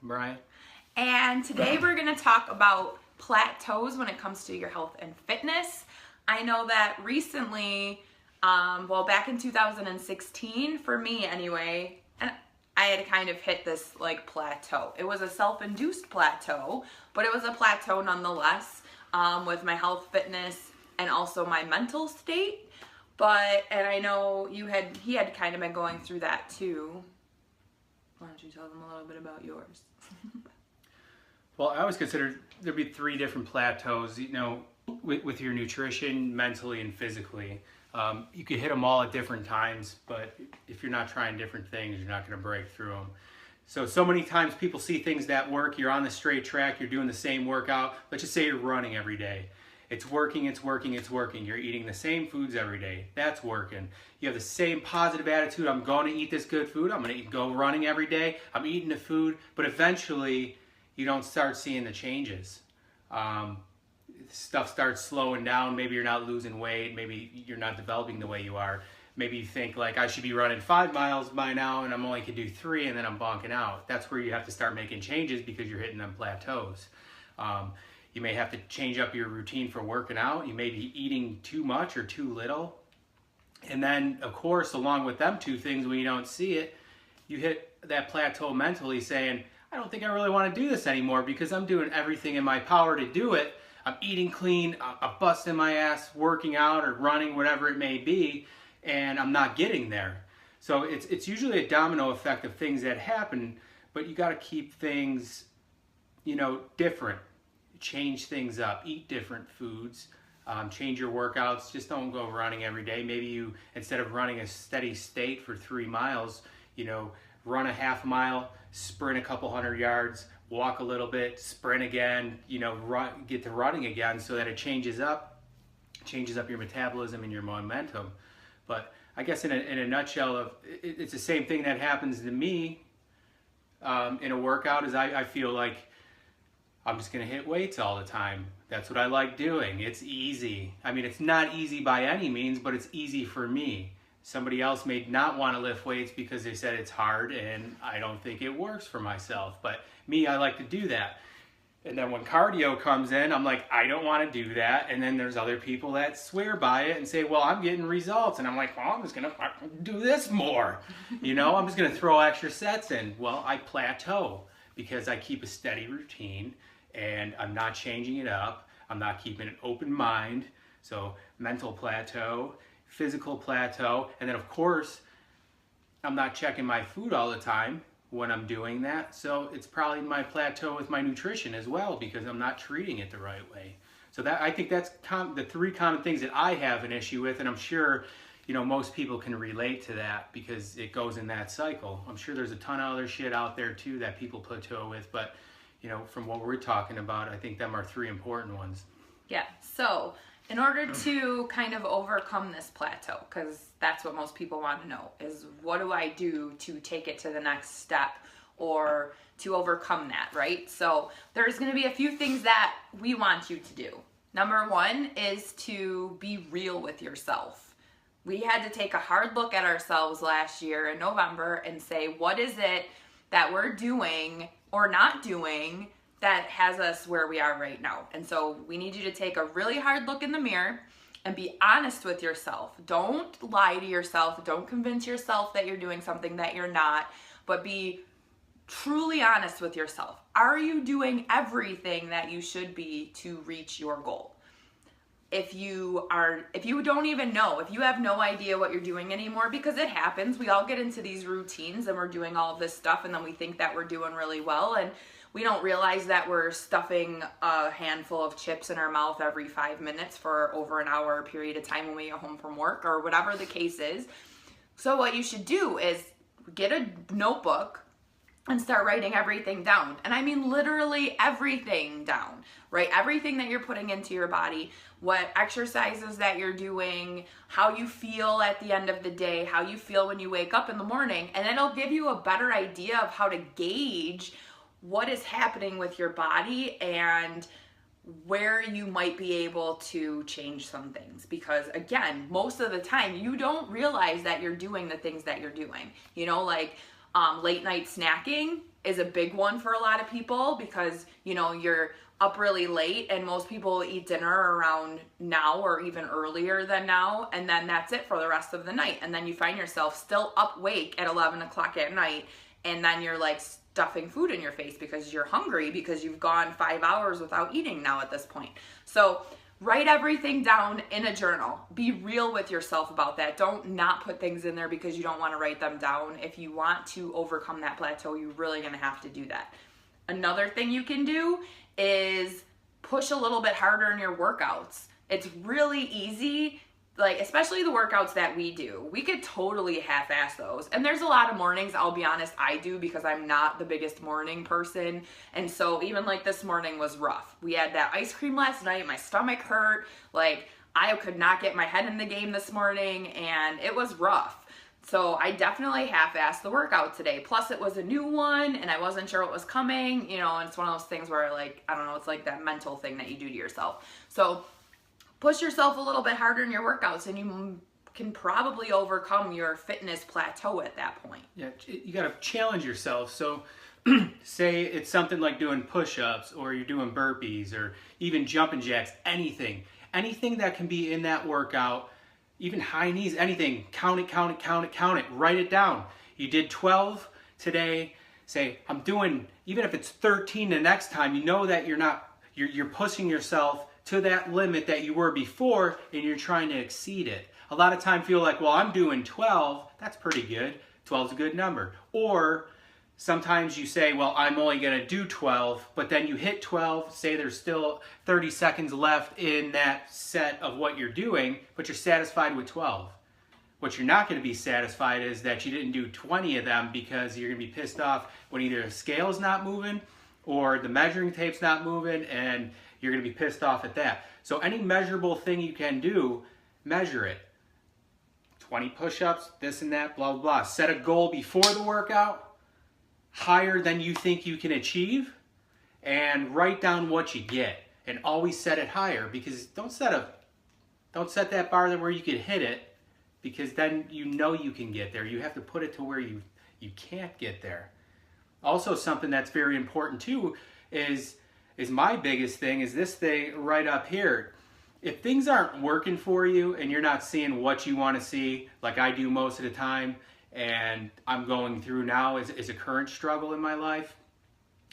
Brian. And today we're going to talk about plateaus when it comes to your health and fitness. I know that recently, back in 2016, for me anyway, I had kind of hit this like plateau. It was a self-induced plateau, but it was a plateau nonetheless, with my health, fitness, and also my mental state. And I know he had kind of been going through that too. Why don't you tell them a little bit about yours? Well, I always consider there'd be three different plateaus, with your nutrition, mentally and physically. You could hit them all at different times, but if you're not trying different things, you're not going to break through them. So many times people see things that work. You're on the straight track. You're doing the same workout. Let's just say you're running every day. It's working, it's working, it's working. You're eating the same foods every day. That's working. You have the same positive attitude. I'm going to eat this good food. I'm going to go running every day. I'm eating the food. But eventually, you don't start seeing the changes. Stuff starts slowing down. Maybe you're not losing weight. Maybe you're not developing the way you are. Maybe you think like I should be running 5 miles by now and I'm only can do 3 and then I'm bonking out. That's where you have to start making changes because you're hitting them plateaus. You may have to change up your routine for working out. You may be eating too much or too little. And then, of course, along with them two things, when you don't see it, you hit that plateau mentally saying, I don't think I really want to do this anymore because I'm doing everything in my power to do it. I'm eating clean, I'm busting my ass, working out or running, whatever it may be, and I'm not getting there. So it's usually a domino effect of things that happen, but you got to keep things, different. Change things up, eat different foods, change your workouts. Just don't go running every day. Maybe you, instead of running a steady state for 3 miles, run a half mile, sprint a couple 100 yards, walk a little bit, sprint again, get to running again so that it changes up your metabolism and your momentum. But I guess in a nutshell, it's the same thing that happens to me in a workout. Is I feel like I'm just going to hit weights all the time. That's what I like doing. It's easy. I mean, it's not easy by any means, but it's easy for me. Somebody else may not want to lift weights because they said it's hard and I don't think it works for myself. But me, I like to do that. And then when cardio comes in, I'm like, I don't want to do that. And then there's other people that swear by it and say, well, I'm getting results. And I'm like, well, I'm just going to do this more. I'm just going to throw extra sets in. Well, I plateau because I keep a steady routine. And I'm not changing it up. I'm not keeping an open mind. So mental plateau, physical plateau. And then of course, I'm not checking my food all the time when I'm doing that. So it's probably my plateau with my nutrition as well because I'm not treating it the right way. So I think that's the 3 common things that I have an issue with. And I'm sure, most people can relate to that because it goes in that cycle. I'm sure there's a ton of other shit out there too that people plateau with, but from what we're talking about, I think them are 3 important ones. Yeah, so in order to kind of overcome this plateau, because that's what most people want to know, is what do I do to take it to the next step or to overcome that, right? So there's going to be a few things that we want you to do. Number 1 is to be real with yourself. We had to take a hard look at ourselves last year in November and say, what is it that we're doing or not doing that has us where we are right now? And so we need you to take a really hard look in the mirror and be honest with yourself. Don't lie to yourself. Don't convince yourself that you're doing something that you're not, but be truly honest with yourself. Are you doing everything that you should be to reach your goal? If you don't even know, if you have no idea what you're doing anymore, because it happens, we all get into these routines and we're doing all of this stuff and then we think that we're doing really well and we don't realize that we're stuffing a handful of chips in our mouth every 5 minutes for over an hour period of time when we get home from work or whatever the case is. So what you should do is get a notebook and start writing everything down. And I mean literally everything down, right? Everything that you're putting into your body, what exercises that you're doing, how you feel at the end of the day, how you feel when you wake up in the morning, and it'll give you a better idea of how to gauge what is happening with your body and where you might be able to change some things. Because again, most of the time you don't realize that you're doing the things that you're doing. You know, like, Late night snacking is a big one for a lot of people because, you know, you're up really late and most people eat dinner around now or even earlier than now, and then that's it for the rest of the night. And then you find yourself still up awake at 11 o'clock at night, and then you're like stuffing food in your face because you're hungry because you've gone 5 hours without eating now at this point. So write everything down in a journal. Be real with yourself about that. Don't not put things in there because you don't want to write them down. If you want to overcome that plateau, you're really going to have to do that. Another thing you can do is push a little bit harder in your workouts. It's really easy, like especially the workouts that we do. We could totally half-ass those. And there's a lot of mornings, I'll be honest, I do because I'm not the biggest morning person. And so even like this morning was rough. We had that ice cream last night, my stomach hurt, like I could not get my head in the game this morning and it was rough. So I definitely half-assed the workout today. Plus it was a new one and I wasn't sure what was coming, you know, and it's one of those things where like, I don't know, it's like that mental thing that you do to yourself. So push yourself a little bit harder in your workouts and you can probably overcome your fitness plateau at that point. Yeah, you got to challenge yourself. So say it's something like doing push-ups or you're doing burpees or even jumping jacks, anything that can be in that workout. Even high knees, anything, count it, write it down. You did 12 today, say, I'm doing, even if it's 13 the next time, you know that you're pushing yourself to that limit that you were before and you're trying to exceed it. A lot of times feel like, well, I'm doing 12, that's pretty good. 12 is a good number. Or sometimes you say, well, I'm only gonna do 12, but then you hit 12, say there's still 30 seconds left in that set of what you're doing, but you're satisfied with 12. What you're not gonna be satisfied is that you didn't do 20 of them because you're gonna be pissed off when either the scale's not moving or the measuring tape's not moving and you're gonna be pissed off at that. So any measurable thing you can do, measure it. 20 push-ups, this and that, blah, blah, blah. Set a goal before the workout, higher than you think you can achieve, and write down what you get and always set it higher, because don't set that bar there where you can hit it, because then you know you can get there. You have to put it to where you can't get there. Also, something that's very important too is my biggest thing is this thing right up here. If things aren't working for you and you're not seeing what you want to see, like I do most of the time, and I'm going through now is a current struggle in my life,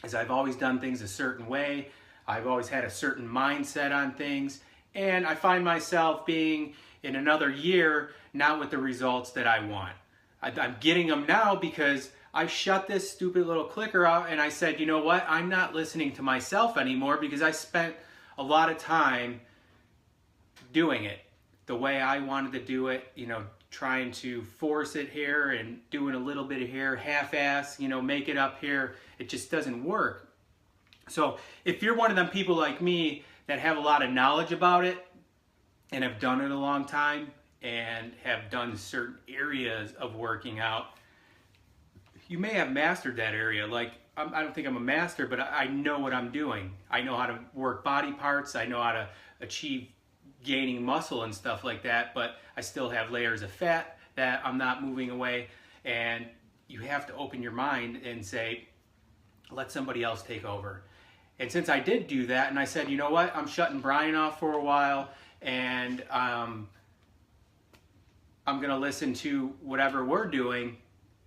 is I've always done things a certain way. I've always had a certain mindset on things, and I find myself being in another year not with the results that I want. I'm getting them now because I shut this stupid little clicker out and I said, you know what, I'm not listening to myself anymore because I spent a lot of time doing it the way I wanted to do it, you know, trying to force it here and doing a little bit of here, half-ass, you know, make it up here. It just doesn't work. So if you're one of them people like me that have a lot of knowledge about it and have done it a long time and have done certain areas of working out, you may have mastered that area. Like, I don't think I'm a master, but I know what I'm doing. I know how to work body parts. I know how to achieve gaining muscle and stuff like that, but I still have layers of fat that I'm not moving away. And you have to open your mind and say, let somebody else take over. And since I did do that, and I said, you know what, I'm shutting Brian off for a while, and I'm gonna listen to whatever we're doing,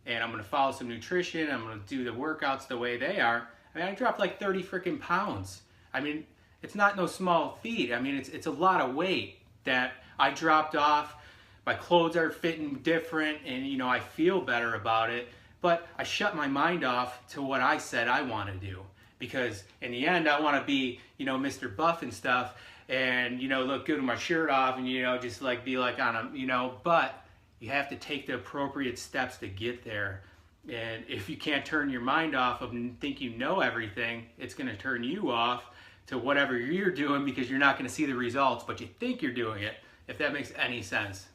and I'm gonna follow some nutrition, I'm gonna do the workouts the way they are. I mean, I dropped like 30 freaking pounds. I mean, it's not no small feat. I mean, it's a lot of weight that I dropped off. My clothes are fitting different, and you know, I feel better about it. But I shut my mind off to what I said I want to do, because in the end, I want to be, you know, Mr. Buff and stuff, and you know, look good with my shirt off, and you know, just like be like on a, you know. But you have to take the appropriate steps to get there. And if you can't turn your mind off of and think you know everything, it's going to turn you off to whatever you're doing, because you're not going to see the results, but you think you're doing it, if that makes any sense.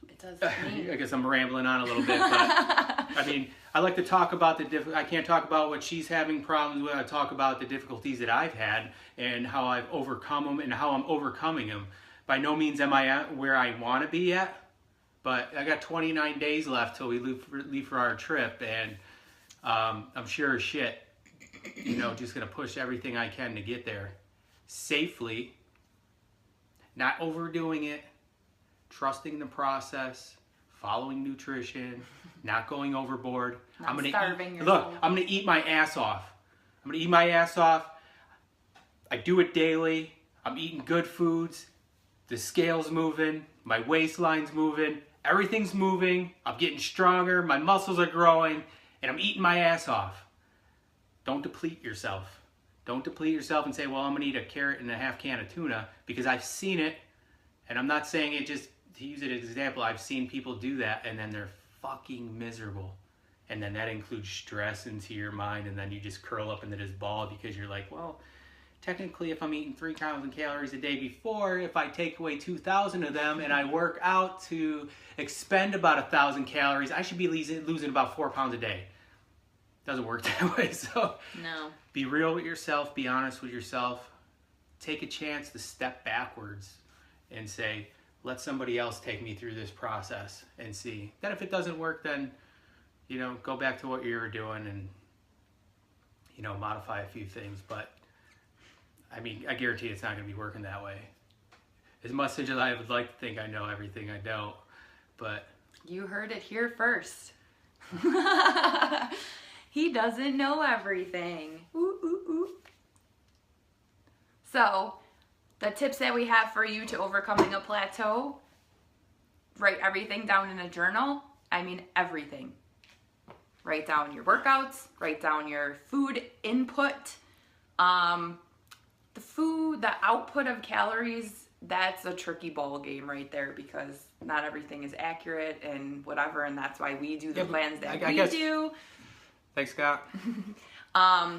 It does to me. I guess I'm rambling on a little bit, but I mean, I like to talk about I can't talk about what she's having problems with. I talk about the difficulties that I've had and how I've overcome them and how I'm overcoming them. By no means am I at where I want to be at, But I got 29 days left till we leave for our trip, and I'm sure as shit, just gonna push everything I can to get there safely, not overdoing it, trusting the process, following nutrition, not going overboard. Not I'm gonna starving eat, yourself. look, I'm gonna eat my ass off. I'm gonna eat my ass off. I do it daily. I'm eating good foods. The scale's moving. My waistline's moving. Everything's moving. I'm getting stronger. My muscles are growing. And I'm eating my ass off. Don't deplete yourself. Don't deplete yourself and say, well, I'm going to eat a carrot and a half can of tuna, because I've seen it. And I'm not saying it just to use it as an example. I've seen people do that, and then they're fucking miserable. And then that includes stress into your mind, and then you just curl up into this ball because you're like, well, technically, if I'm eating 3,000 calories a day before, if I take away 2,000 of them and I work out to expend about 1,000 calories, I should be losing about 4 pounds a day. Doesn't work that way. So No. be real with yourself. Be honest with yourself. Take a chance to step backwards and say, let somebody else take me through this process and see. Then if it doesn't work, then, go back to what you were doing and, modify a few things. But I mean, I guarantee it's not going to be working that way. As much as I would like to think I know everything, I don't. But You heard it here first. He doesn't know everything. Ooh, ooh, ooh. So, the tips that we have for you to overcoming a plateau: write everything down in a journal. I mean, everything. Write down your workouts, write down your food input. The output of calories, that's a tricky ball game right there, because not everything is accurate and whatever, and that's why we do the plans that we do. Thanks, Scott.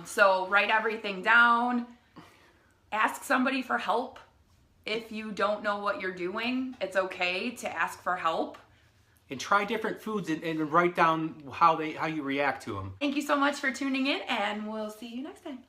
So write everything down. Ask somebody for help. If you don't know what you're doing, it's okay to ask for help. And try different foods and write down how you react to them. Thank you so much for tuning in, and we'll see you next time.